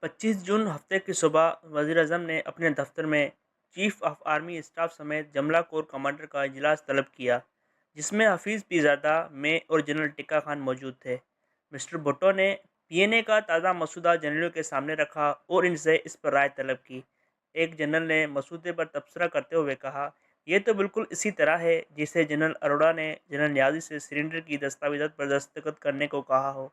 25 جون ہفتے کی صبح وزیر اعظم نے اپنے دفتر میں چیف آف آرمی اسٹاف سمیت جملہ کور کمانڈر کا اجلاس طلب کیا، جس میں حفیظ پیرزادہ، میں اور جنرل ٹکا خان موجود تھے۔ مسٹر بھٹو نے پی این اے کا تازہ مسودہ جنرلوں کے سامنے رکھا اور ان سے اس پر رائے طلب کی۔ ایک جنرل نے مسودے پر تبصرہ کرتے ہوئے کہا، یہ تو بالکل اسی طرح ہے جسے جنرل اروڑا نے جنرل نیازی سے سرنڈر کی دستاویزات پر دستخط کرنے کو کہا ہو۔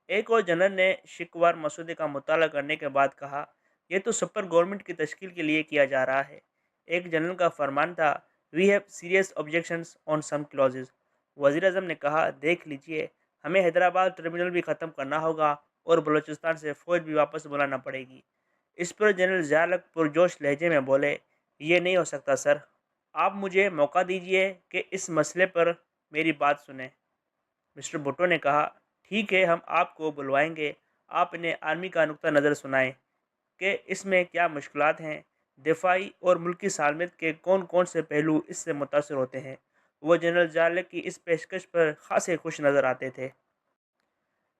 ایک اور جنرل نے شکوار مسودے کا مطالعہ کرنے کے بعد کہا، یہ تو سپر گورنمنٹ کی تشکیل کے لیے کیا جا رہا ہے۔ ایک جنرل کا فرمان تھا، we have serious objections on some clauses. وزیر اعظم نے کہا، دیکھ لیجئے، ہمیں حیدرآباد ٹرمینل بھی ختم کرنا ہوگا اور بلوچستان سے فوج بھی واپس بلانا پڑے گی۔ اس پر جنرل ضیاء الحق پرجوش لہجے میں بولے، یہ نہیں ہو سکتا سر، آپ مجھے موقع دیجئے کہ اس مسئلے پر میری بات سنیں۔ مسٹر بھٹو نے کہا، ٹھیک ہے، ہم آپ کو بلوائیں گے، آپ انہیں آرمی کا نقطہ نظر سنائیں کہ اس میں کیا مشکلات ہیں، دفاعی اور ملکی سالمیت کے کون کون سے پہلو اس سے متاثر ہوتے ہیں۔ وہ جنرل ضیاء الحق کی اس پیشکش پر خاصے خوش نظر آتے تھے۔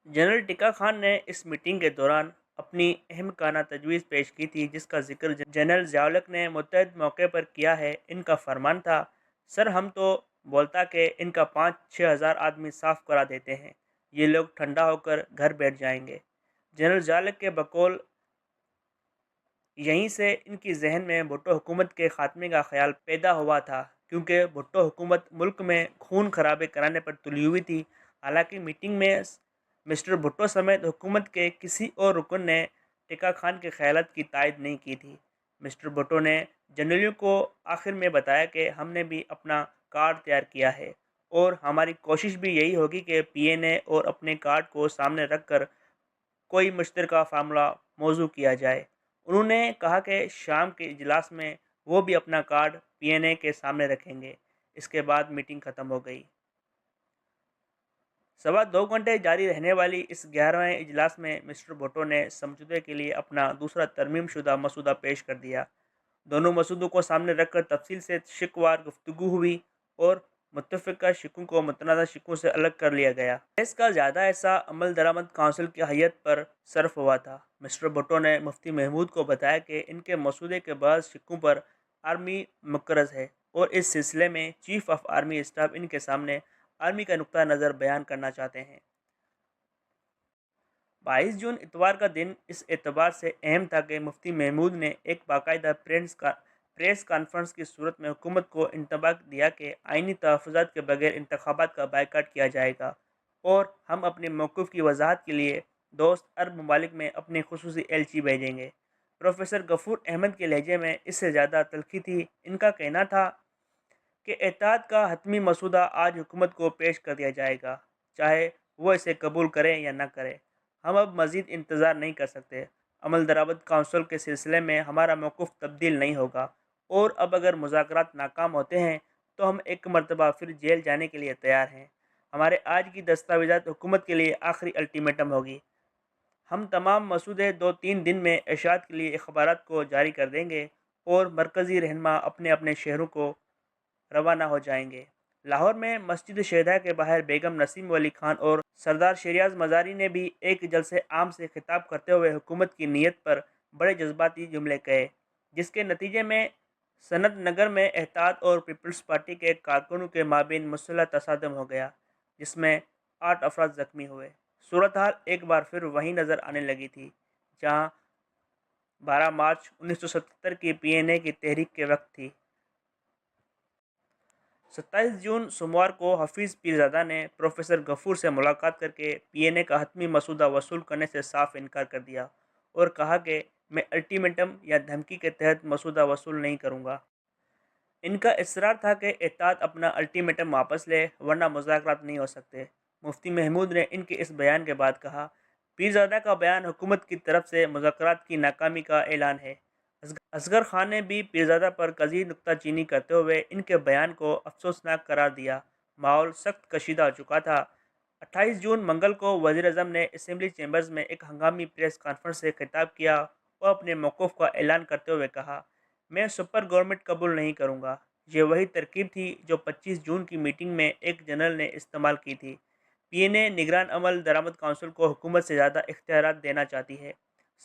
جنرل ٹکا خان نے اس میٹنگ کے دوران اپنی اہم کانہ تجویز پیش کی تھی، جس کا ذکر جنرل ضیاء الحق نے متعدد موقع پر کیا ہے۔ ان کا فرمان تھا، سر ہم تو بولتا کہ ان کا 5-6 ہزار آدمی صاف کرا دیتے ہیں، یہ لوگ ٹھنڈا ہو کر گھر بیٹھ جائیں گے۔ جنرل ضیاء الحق کے بقول یہیں سے ان کی ذہن میں بھٹو حکومت کے خاتمے کا خیال پیدا ہوا تھا، کیونکہ بھٹو حکومت ملک میں خون خرابے کرانے پر تلی ہوئی تھی۔ حالانکہ میٹنگ میں مسٹر بھٹو سمیت حکومت کے کسی اور رکن نے ٹکا خان کے خیالات کی تائید نہیں کی تھی۔ مسٹر بھٹو نے جنرلوں کو آخر میں بتایا کہ ہم نے بھی اپنا کارڈ تیار کیا ہے اور ہماری کوشش بھی یہی ہوگی کہ پی این اے اور اپنے کارڈ کو سامنے رکھ کر کوئی مشترکہ فارمولہ موضوع کیا جائے۔ انہوں نے کہا کہ شام کے اجلاس میں وہ بھی اپنا کارڈ پی این اے کے سامنے رکھیں گے۔ اس کے بعد میٹنگ ختم ہو گئی۔ 2.25 گھنٹے جاری رہنے والی اس 11ویں اجلاس میں مسٹر بھٹو نے سمجھوتے کے لیے اپنا دوسرا ترمیم شدہ مسودہ پیش کر دیا۔ دونوں مسودوں کو سامنے رکھ کر تفصیل سے شکوار گفتگو ہوئی اور متفقہ شقوں کو متنازع شقوں سے الگ کر لیا گیا۔ بحث کا زیادہ حصہ عمل درآمد کونسل کی حیت پر صرف ہوا تھا۔ مسٹر بھٹو نے مفتی محمود کو بتایا کہ ان کے مسودے کے بعض شقوں پر آرمی مقرض ہے اور اس سلسلے میں چیف آف آرمی اسٹاف ان کے سامنے آرمی کا نقطہ نظر بیان کرنا چاہتے ہیں۔ 22 جون اتوار کا دن اس اعتبار سے اہم تھا کہ مفتی محمود نے ایک باقاعدہ پریس کانفرنس کی صورت میں حکومت کو انتباہ دیا کہ آئینی تحفظات کے بغیر انتخابات کا بائیکاٹ کیا جائے گا اور ہم اپنے موقف کی وضاحت کے لیے دوست عرب ممالک میں اپنے خصوصی ایلچی بھیجیں گے۔ پروفیسر غفور احمد کے لہجے میں اس سے زیادہ تلخی تھی۔ ان کا کہنا تھا کہ اتحاد کا حتمی مسودہ آج حکومت کو پیش کر دیا جائے گا، چاہے وہ اسے قبول کرے یا نہ کرے۔ ہم اب مزید انتظار نہیں کر سکتے۔ عمل درآمد کونسل کے سلسلے میں ہمارا موقف تبدیل نہیں ہوگا اور اب اگر مذاکرات ناکام ہوتے ہیں تو ہم ایک مرتبہ پھر جیل جانے کے لیے تیار ہیں۔ ہمارے آج کی دستاویزات حکومت کے لیے آخری الٹیمیٹم ہوگی۔ ہم تمام مسودے 2-3 دن میں اشاعت کے لیے اخبارات کو جاری کر دیں گے اور مرکزی رہنما اپنے اپنے شہروں کو روانہ ہو جائیں گے۔ لاہور میں مسجد شہداء کے باہر بیگم نسیم ولی خان اور سردار شہریاز مزاری نے بھی ایک جلسے عام سے خطاب کرتے ہوئے حکومت کی نیت پر بڑے جذباتی جملے کہے، جس کے نتیجے میں سنت نگر میں اتحاد اور پیپلز پارٹی کے کارکنوں کے مابین مسلح تصادم ہو گیا، جس میں 8 افراد زخمی ہوئے۔ صورتحال ایک بار پھر وہی نظر آنے لگی تھی جہاں 12 مارچ 1977 کی پی این اے کی تحریک کے وقت تھی۔ 27 جون سوموار کو حفیظ پیرزادہ نے پروفیسر غفور سے ملاقات کر کے پی این اے کا حتمی مسودہ وصول کرنے سے صاف انکار کر دیا اور کہا کہ میں الٹیمیٹم یا دھمکی کے تحت مسودہ وصول نہیں کروں گا۔ ان کا اصرار تھا کہ اتحاد اپنا الٹیمیٹم واپس لے ورنہ مذاکرات نہیں ہو سکتے۔ مفتی محمود نے ان کے اس بیان کے بعد کہا، پیرزادہ کا بیان حکومت کی طرف سے مذاکرات کی ناکامی کا اعلان ہے۔ اصغر خان نے بھی پیرزادہ پر کثیر نکتہ چینی کرتے ہوئے ان کے بیان کو افسوسناک قرار دیا۔ ماحول سخت کشیدہ ہو چکا تھا۔ 28 جون منگل کو وزیر اعظم نے اسمبلی چیمبرز میں ایک ہنگامی پریس کانفرنس سے خطاب کیا اور اپنے موقف کا اعلان کرتے ہوئے کہا، میں سپر گورنمنٹ قبول نہیں کروں گا۔ یہ وہی ترکیب تھی جو 25 جون کی میٹنگ میں ایک جنرل نے استعمال کی تھی۔ پی این اے نگران عمل درآمد کونسل کو حکومت سے زیادہ اختیارات دینا چاہتی ہے۔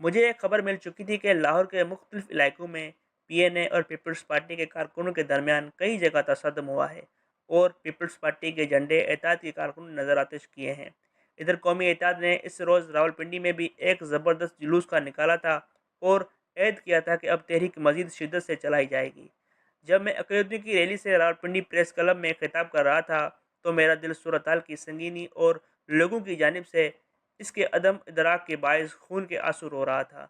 مجھے ایک خبر مل چکی تھی کہ لاہور کے مختلف علاقوں میں پی این اے اور پیپلز پارٹی کے کارکنوں کے درمیان کئی جگہ تصادم ہوا ہے اور پیپلز پارٹی کے جھنڈے اتحاد کے کارکنوں نے نظر آتش کیے ہیں۔ ادھر قومی اتحاد نے اس روز راولپنڈی میں بھی ایک زبردست جلوس کا نکالا تھا اور عہد کیا تھا کہ اب تحریک مزید شدت سے چلائی جائے گی۔ جب میں عقیدتوں کی ریلی سے راولپنڈی پریس کلب میں خطاب کر رہا تھا تو میرا دل صورتحال کی سنگینی اور لوگوں کی جانب سے اس کے عدم ادراک کے باعث خون کے آنسو رو رہا تھا۔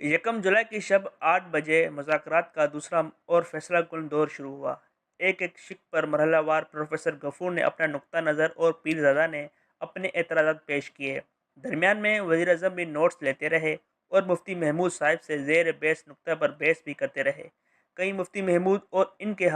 یکم جولائی کی شب 8 بجے مذاکرات کا دوسرا اور فیصلہ کن دور شروع ہوا۔ ایک ایک شق پر مرحلہ وار پروفیسر غفور نے اپنا نقطہ نظر اور پیرزادہ نے اپنے اعتراضات پیش کیے۔ درمیان میں وزیر اعظم بھی نوٹس لیتے رہے اور مفتی محمود صاحب سے زیر بحث نقطہ پر بحث بھی کرتے رہے۔ کئی مفتی محمود اور ان کے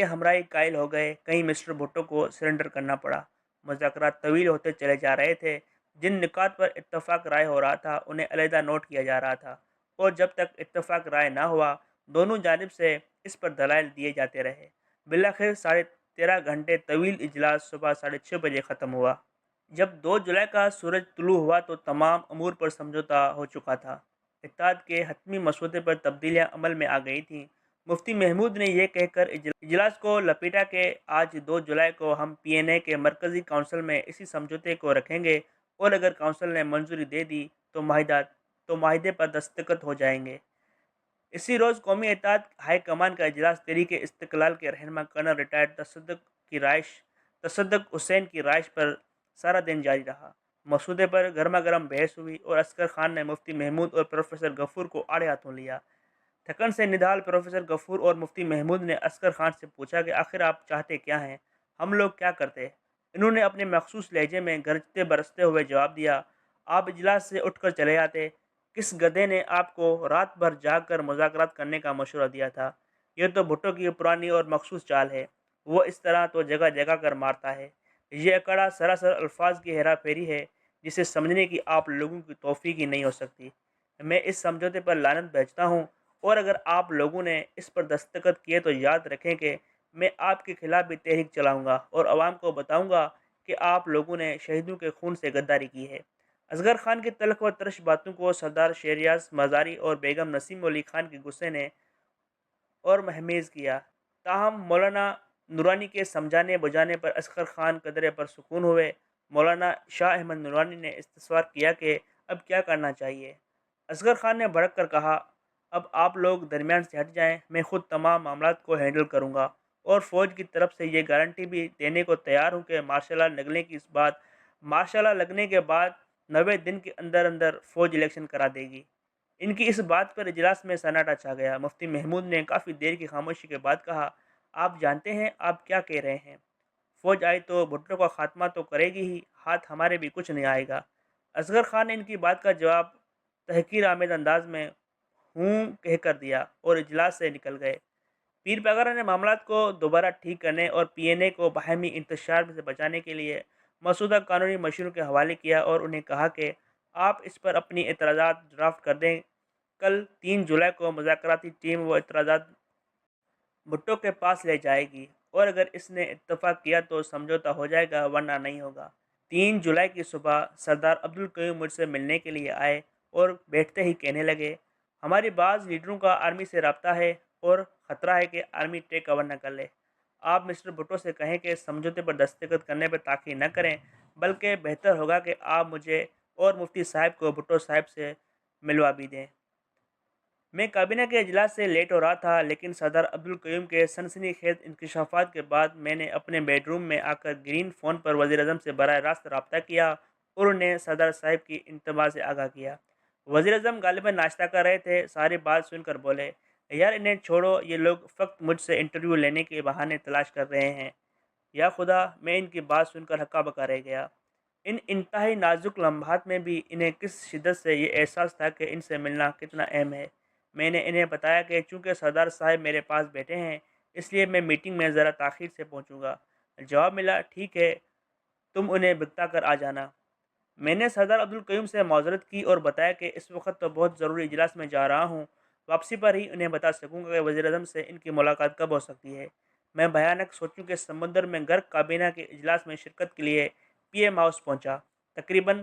ہمراہی قائل ہو گئے، کہیں مسٹر بھٹو کو سرنڈر کرنا پڑا۔ مذاکرات طویل ہوتے چلے جا رہے تھے۔ جن نکات پر اتفاق رائے ہو رہا تھا انہیں علیحدہ نوٹ کیا جا رہا تھا اور جب تک اتفاق رائے نہ ہوا دونوں جانب سے اس پر دلائل دیے جاتے رہے۔ بالآخر 13.5 گھنٹے طویل اجلاس صبح 6:30 بجے ختم ہوا۔ جب 2 جولائی کا سورج طلوع ہوا تو تمام امور پر سمجھوتہ ہو چکا تھا۔ اتحاد کے حتمی مسودے پر تبدیلیاں عمل میں آ گئی تھیں۔ مفتی محمود نے یہ کہہ کر اجلاس کو لپیٹا کہ آج 2 جولائی کو ہم پی این اے کے مرکزی کونسل میں اسی سمجھوتے کو رکھیں گے اور اگر کونسل نے منظوری دے دی تو معاہدے پر دستخط ہو جائیں گے۔ اسی روز قومی اتحاد ہائی کمان کا اجلاس تحریک استقلال کے رہنما کرنل ریٹائرڈ تصدق حسین کی رہائش پر سارا دن جاری رہا۔ مسودے پر گرما گرم بحث ہوئی اور عسکر خان نے مفتی محمود اور پروفیسر غفور کو آڑے ہاتھوں لیا۔ تھکن سے نڈھال پروفیسر غفور اور مفتی محمود نے عسکر خان سے پوچھا کہ آخر آپ چاہتے کیا ہیں، ہم لوگ کیا کرتے؟ انہوں نے اپنے مخصوص لہجے میں گرجتے برستے ہوئے جواب دیا، آپ اجلاس سے اٹھ کر چلے آتے۔ کس گدھے نے آپ کو رات بھر جاگ کر مذاکرات کرنے کا مشورہ دیا تھا؟ یہ تو بھٹو کی پرانی اور مخصوص چال ہے، وہ اس طرح تو جگہ جگہ کر مارتا ہے۔ یہ اکڑا سراسر الفاظ کی ہیرا پھیری ہے جسے سمجھنے کی آپ لوگوں کی توفیق ہی نہیں ہو سکتی۔ میں اس سمجھوتے پر لعنت بھیجتا ہوں اور اگر آپ لوگوں نے اس پر دستخط کیے تو یاد رکھیں کہ میں آپ کے خلاف بھی تحریک چلاؤں گا اور عوام کو بتاؤں گا کہ آپ لوگوں نے شہیدوں کے خون سے غداری کی ہے۔ اصغر خان کی تلخ و ترش باتوں کو سردار شہریار مزاری اور بیگم نسیم علی خان کے غصے نے اور مہمیز کیا۔ تاہم مولانا نورانی کے سمجھانے بجھانے پر اصغر خان قدرے پر سکون ہوئے۔ مولانا شاہ احمد نورانی نے استفسار کیا کہ اب کیا کرنا چاہیے؟ اصغر خان نے بھڑک کر کہا، اب آپ لوگ درمیان سے ہٹ جائیں، میں خود تمام معاملات کو ہینڈل کروں گا اور فوج کی طرف سے یہ گارنٹی بھی دینے کو تیار ہوں کہ مارشل لا لگنے کے بعد 90 دن کے اندر اندر فوج الیکشن کرا دے گی۔ ان کی اس بات پر اجلاس میں سناٹا چھا گیا۔ مفتی محمود نے کافی دیر کی خاموشی کے بعد کہا، آپ جانتے ہیں آپ کیا کہہ رہے ہیں؟ فوج آئی تو بھٹو کا خاتمہ تو کرے گی ہی، ہاتھ ہمارے بھی کچھ نہیں آئے گا۔ اصغر خان نے ان کی بات کا جواب تحقیر آمیز انداز میں ہوں کہہ کر دیا اور اجلاس سے نکل گئے۔ پیر پیغمبر نے معاملات کو دوبارہ ٹھیک کرنے اور پی این اے کو باہمی انتشار سے بچانے کے لیے مسودہ قانونی مشیروں کے حوالے کیا اور انہیں کہا کہ آپ اس پر اپنی اعتراضات ڈرافٹ کر دیں۔ کل 3 جولائی کو مذاکراتی ٹیم وہ اعتراضات بھٹو کے پاس لے جائے گی اور اگر اس نے اتفاق کیا تو سمجھوتہ ہو جائے گا ورنہ نہیں ہوگا۔ 3 جولائی کی صبح سردار عبدالقیوم مجھ سے ملنے کے لیے آئے اور بیٹھتے ہی کہنے لگے، ہماری بعض لیڈروں کا آرمی سے رابطہ ہے اور خطرہ ہے کہ آرمی ٹیک اوور نہ کر لے۔ آپ مسٹر بھٹو سے کہیں کہ سمجھوتے پر دستخط کرنے پر تاخیر نہ کریں، بلکہ بہتر ہوگا کہ آپ مجھے اور مفتی صاحب کو بھٹو صاحب سے ملوا بھی دیں۔ میں کابینہ کے اجلاس سے لیٹ ہو رہا تھا لیکن سردار عبدالقیوم کے سنسنی خیز انکشافات کے بعد میں نے اپنے بیڈ روم میں آ کر گرین فون پر وزیر اعظم سے براہ راست رابطہ کیا اور انہیں سردار صاحب کی انتباہ سے آگاہ کیا۔ وزیر اعظم غالباً ناشتہ کر رہے تھے۔ ساری بات سن کر بولے، یار انہیں چھوڑو، یہ لوگ فقط مجھ سے انٹرویو لینے کے بہانے تلاش کر رہے ہیں۔ یا خدا، میں ان کی بات سن کر ہکا بکا رہ گیا۔ ان انتہائی نازک لمحات میں بھی انہیں کس شدت سے یہ احساس تھا کہ ان سے ملنا کتنا اہم ہے۔ میں نے انہیں بتایا کہ چونکہ سردار صاحب میرے پاس بیٹھے ہیں اس لیے میں میٹنگ میں ذرا تاخیر سے پہنچوں گا۔ جواب ملا، ٹھیک ہے، تم انہیں بھگتا کر آ جانا۔ میں نے سردار عبدالقیوم سے معذرت کی اور بتایا کہ اس وقت تو بہت ضروری اجلاس میں جا رہا ہوں، واپسی پر ہی انہیں بتا سکوں گا کہ وزیر اعظم سے ان کی ملاقات کب ہو سکتی ہے۔ میں بھیانک سوچوں کے سمندر میں غرق کابینہ کے اجلاس میں شرکت کے لیے پی ایم ہاؤس پہنچا۔ تقریباً